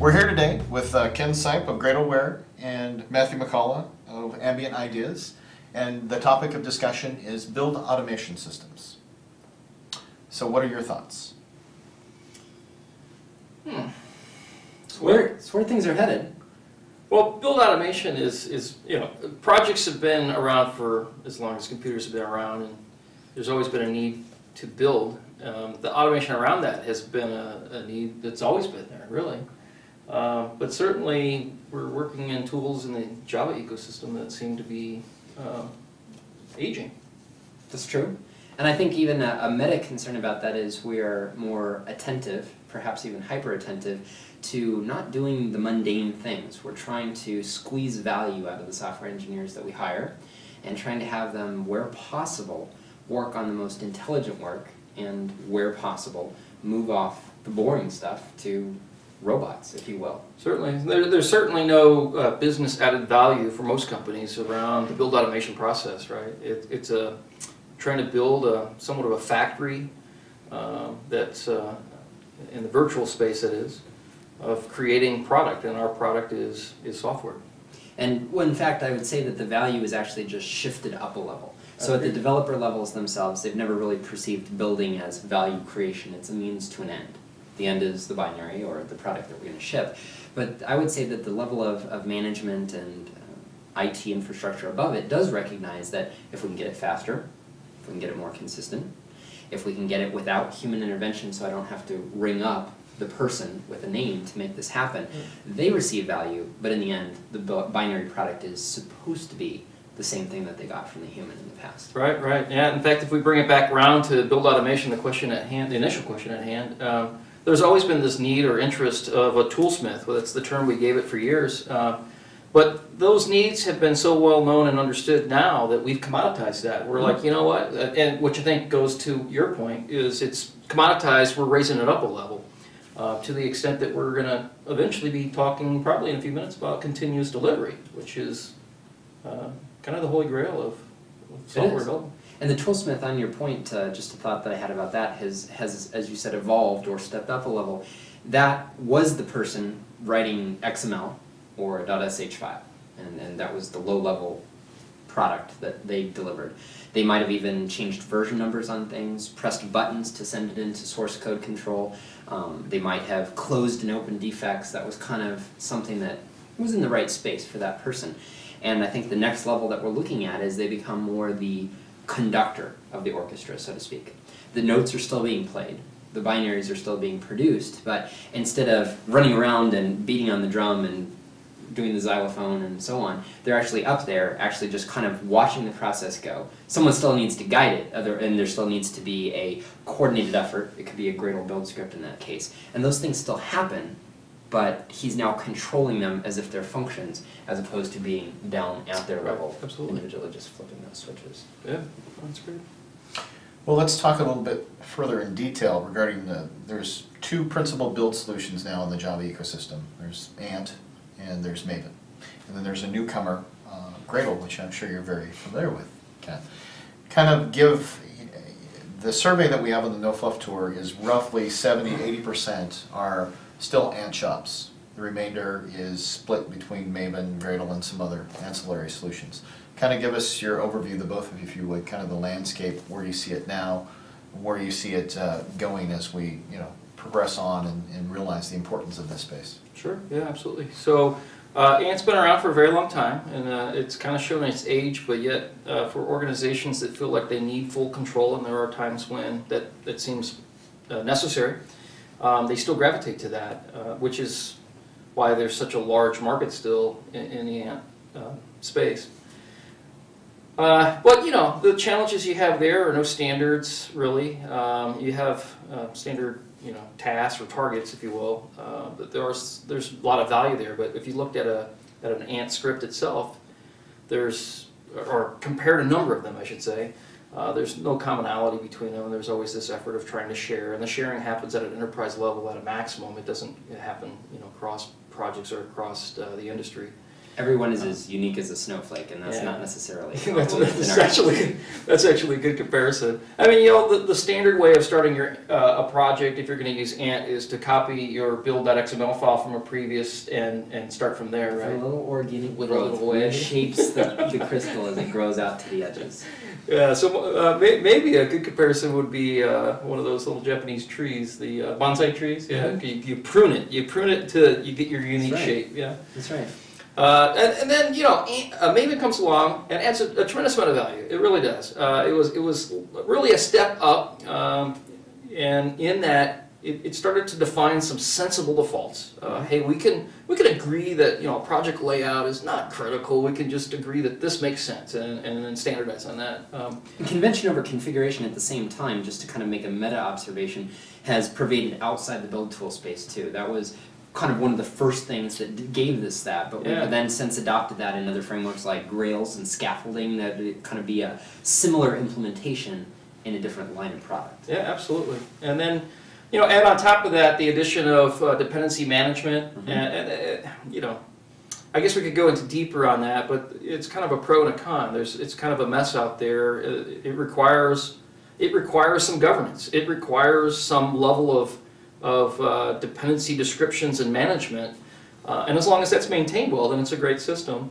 We're here today with Ken Sipe of Gradleware and Matthew McCullough of Ambient Ideas, and the topic of discussion is build automation systems. So what are your thoughts? It's where things are headed. Well, build automation is projects have been around for as long as computers have been around, and there's always been a need to build. The automation around that has been a need that's always been there, really. But certainly we're working in tools in the Java ecosystem that seem to be aging. That's true. And I think even a meta concern about that is we are more attentive, perhaps even hyper-attentive, to not doing the mundane things. We're trying to squeeze value out of the software engineers that we hire and trying to have them, where possible, work on the most intelligent work and, where possible, move off the boring stuff to robots, if you will. Certainly. There's certainly no business added value for most companies around the build automation process, right? It's trying to build somewhat of a factory that's in the virtual space, that is, of creating product, and our product is software. And well, in fact, I would say that the value is actually just shifted up a level. So at the developer levels themselves, they've never really perceived building as value creation. It's a means to an end. The end is the binary or the product that we're going to ship. But I would say that the level of management and IT infrastructure above it does recognize that if we can get it faster, if we can get it more consistent, if we can get it without human intervention so I don't have to ring up the person with a name to make this happen, they receive value, but in the end, the binary product is supposed to be the same thing that they got from the human in the past. Right, right. Yeah, in fact, if we bring it back around to build automation, the question at hand, the initial question at hand, there's always been this need or interest of a toolsmith. Well, that's the term we gave it for years. But those needs have been so well known and understood now that we've commoditized that. We're like, you know what, and which I think goes to your point, is it's commoditized, we're raising it up a level. To the extent that we're going to eventually be talking, probably in a few minutes, about continuous delivery, which is kind of the holy grail of software development. And the toolsmith, on your point, just a thought that I had about that, has, as you said, evolved or stepped up a level. That was the person writing XML or .sh file, and that was the low-level product that they delivered. They might have even changed version numbers on things, pressed buttons to send it into source code control. They might have closed and opened defects. That was kind of something that was in the right space for that person. And I think the next level that we're looking at is they become more the conductor of the orchestra, so to speak. The notes are still being played, the binaries are still being produced, but instead of running around and beating on the drum and doing the xylophone and so on, they're actually up there, actually just kind of watching the process go. Someone still needs to guide it, and there still needs to be a coordinated effort. It could be a Gradle build script in that case. And those things still happen, but he's now controlling them as if they're functions, as opposed to being down at their level, individually just flipping those switches. Yeah, that's great. Well, let's talk a little bit further in detail regarding there's two principal build solutions now in the Java ecosystem. There's Ant and there's Maven. And then there's a newcomer, Gradle, which I'm sure you're very familiar with, Ken. Kind of give, the survey that we have on the No Fluff Tour is roughly 70–80% are still Ant shops. The remainder is split between Maven, Gradle, and some other ancillary solutions. Kind of give us your overview, the both of you, if you would, kind of the landscape, where you see it now, where you see it going as we progress on and realize the importance of this space. Sure, yeah, absolutely. So Ant's been around for a very long time, and it's kind of shown its age, but yet for organizations that feel like they need full control, and there are times when that seems necessary, they still gravitate to that, which is why there's such a large market still in the Ant space. But the challenges you have there are no standards, really. You have standard tasks or targets, if you will. But there's a lot of value there. But if you looked at an Ant script itself, or compared a number of them, I should say, there's no commonality between them. There's always this effort of trying to share, and the sharing happens at an enterprise level at a maximum. It doesn't happen across projects or across the industry. Everyone is as unique as a snowflake, and that's Yeah. not necessarily. That's actually a good comparison. I mean, you know, the standard way of starting your a project, if you're going to use Ant, is to copy your build.xml file from a previous and start from there, A right? little organic With a growth little wave. shapes the crystal as it grows out to the edges. Yeah, so maybe a good comparison would be one of those little Japanese trees, the bonsai trees. Yeah, you prune it. You prune it till you get your unique That's right. shape. Yeah. That's right. And then, you know, Maven comes along and adds a tremendous amount of value. It really does. It was really a step up, and in that it started to define some sensible defaults. Hey, we can agree that, you know, a project layout is not critical. We can just agree that this makes sense and then standardize on that. Convention over configuration at the same time, just to kind of make a meta observation, has pervaded outside the build tool space too. That was kind of one of the first things that gave this that, but we've then since adopted that in other frameworks like Grails and scaffolding, that it kind of be a similar implementation in a different line of product. Yeah, absolutely. And then, you know, and on top of that, the addition of dependency management, and you know, I guess we could go into deeper on that, but it's kind of a pro and a con. It's kind of a mess out there. It requires some governance. It requires some level of dependency descriptions and management, and as long as that's maintained well, then it's a great system.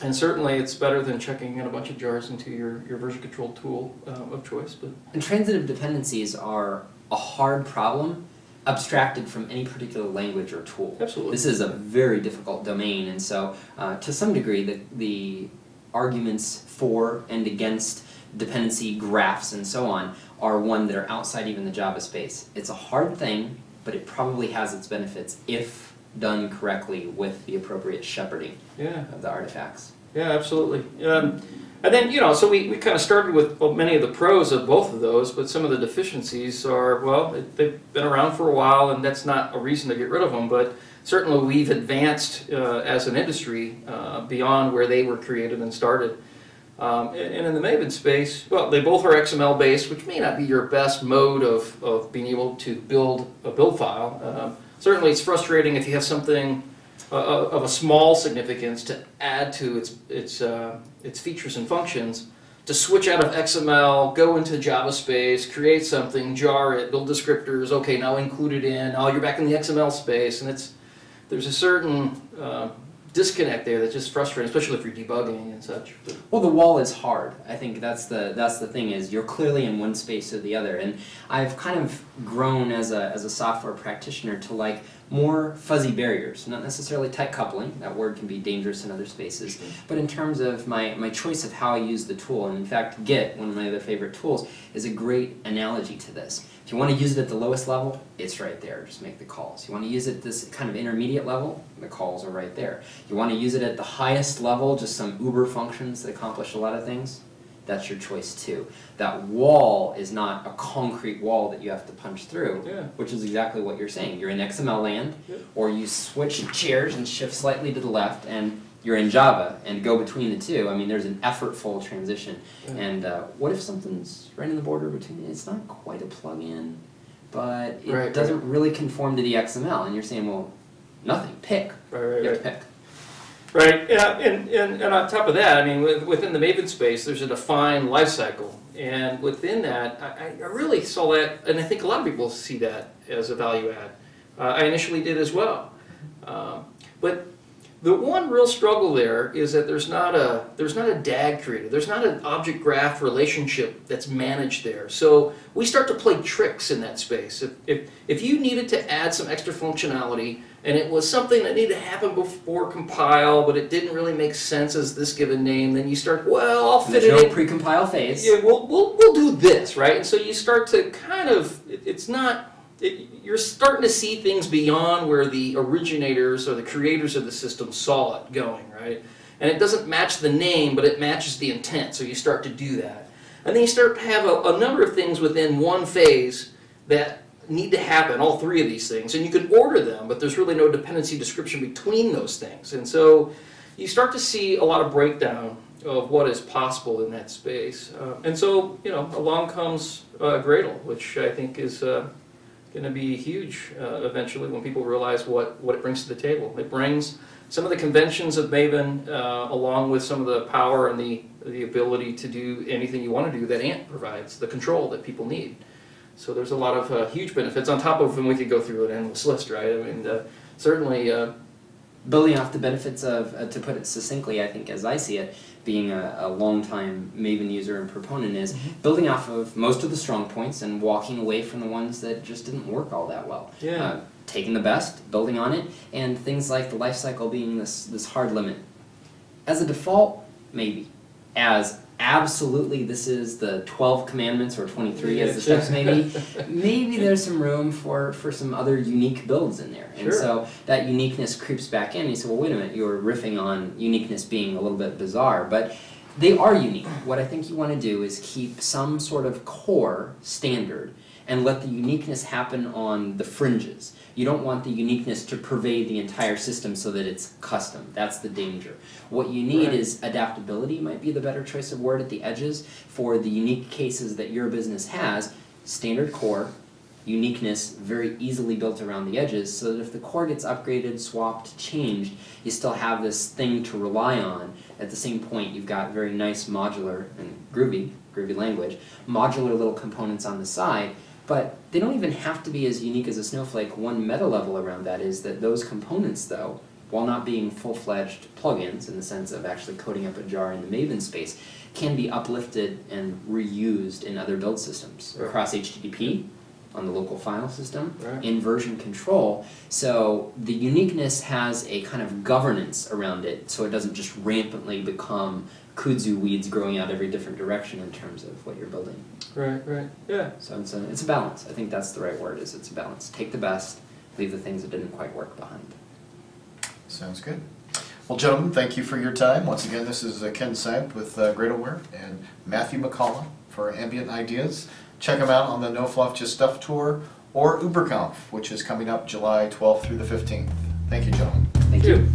And certainly it's better than checking in a bunch of jars into your version control tool of choice. But Intransitive dependencies are a hard problem abstracted from any particular language or tool. Absolutely. This is a very difficult domain, and so to some degree the arguments for and against dependency graphs and so on are one that are outside even the Java space. It's a hard thing, but it probably has its benefits if done correctly with the appropriate shepherding of the artifacts. Yeah, absolutely. And then, you know, so we kind of started with many of the pros of both of those, but some of the deficiencies are, well, they've been around for a while, and that's not a reason to get rid of them, but certainly we've advanced as an industry beyond where they were created and started. And in the Maven space, well, they both are XML based, which may not be your best mode of being able to build a build file. Certainly it's frustrating if you have something of a small significance to add to its features and functions, to switch out of XML, go into Java space, create something, jar it, build descriptors, okay, now include it in, oh, you're back in the XML space, and there's a certain disconnect there that's just frustrating, especially if you're debugging and such. Well, the wall is hard. I think that's the thing, is you're clearly in one space or the other, and I've kind of grown as a software practitioner to like more fuzzy barriers, not necessarily tight coupling. That word can be dangerous in other spaces, but in terms of my choice of how I use the tool, and in fact Git, one of my other favorite tools, is a great analogy to this. If you want to use it at the lowest level, it's right there, just make the calls. You want to use it at this kind of intermediate level, the calls are right there. You want to use it at the highest level, just some uber functions that accomplish a lot of things, that's your choice too. That wall is not a concrete wall that you have to punch through, which is exactly what you're saying. You're in XML land, or you switch chairs and shift slightly to the left, and you're in Java, and go between the two. I mean, there's an effortful transition. And what if something's right in the border between, it's not quite a plug-in, but it doesn't really conform to the XML, and you're saying, well, nothing, pick. You have to pick. Right, yeah, and on top of that, I mean, within the Maven space, there's a defined life cycle, and within that, I really saw that, and I think a lot of people see that as a value add. I initially did as well, but the one real struggle there is that there's not a DAG created. There's not an object graph relationship that's managed there. So we start to play tricks in that space. If you needed to add some extra functionality, and it was something that needed to happen before compile, but it didn't really make sense as this given name, then you start, well, I'll fit it in. There's no pre-compile phase. Yeah, we'll do this, right? And so you start to kind of, you're starting to see things beyond where the originators or the creators of the system saw it going, right? And it doesn't match the name, but it matches the intent, so you start to do that. And then you start to have a number of things within one phase that need to happen, all three of these things, and you can order them, but there's really no dependency description between those things. And so you start to see a lot of breakdown of what is possible in that space. And so, you know, along comes Gradle, which I think is going to be huge eventually when people realize what it brings to the table. It brings some of the conventions of Maven along with some of the power and the ability to do anything you want to do that Ant provides, the control that people need. So there's a lot of huge benefits on top of, and we could go through an endless list, right? I mean, certainly... building off the benefits of, to put it succinctly, I think as I see it, being a long-time Maven user and proponent is building off of most of the strong points and walking away from the ones that just didn't work all that well. Yeah. Taking the best, building on it, and things like the life cycle being this hard limit. As a default, maybe. As absolutely this is the 12 commandments or 23 as the steps maybe there's some room for some other unique builds in there. And so that uniqueness creeps back in and you say, well, wait a minute, you're riffing on uniqueness being a little bit bizarre, but they are unique. What I think you want to do is keep some sort of core standard and let the uniqueness happen on the fringes. You don't want the uniqueness to pervade the entire system so that it's custom. That's the danger. What you need is adaptability, might be the better choice of word at the edges, for the unique cases that your business has. Standard core, uniqueness very easily built around the edges, so that if the core gets upgraded, swapped, changed, you still have this thing to rely on. At the same point, you've got very nice modular and groovy language, modular little components on the side. But they don't even have to be as unique as a snowflake. One meta level around that is that those components, though, while not being full-fledged plugins in the sense of actually coding up a jar in the Maven space, can be uplifted and reused in other build systems across HTTP, on the local file system, in version control. So the uniqueness has a kind of governance around it, so it doesn't just rampantly become kudzu weeds growing out every different direction in terms of what you're building. Right, yeah. So it's a balance. I think that's the right word, is it's a balance. Take the best, leave the things that didn't quite work behind. Sounds good. Well, gentlemen, thank you for your time. Once again, this is Ken Sipe with Gradleware and Matthew McCullough for Ambient Ideas. Check them out on the No Fluff Just Stuff tour or UberConf, which is coming up July 12th through the 15th. Thank you, gentlemen. Thank you.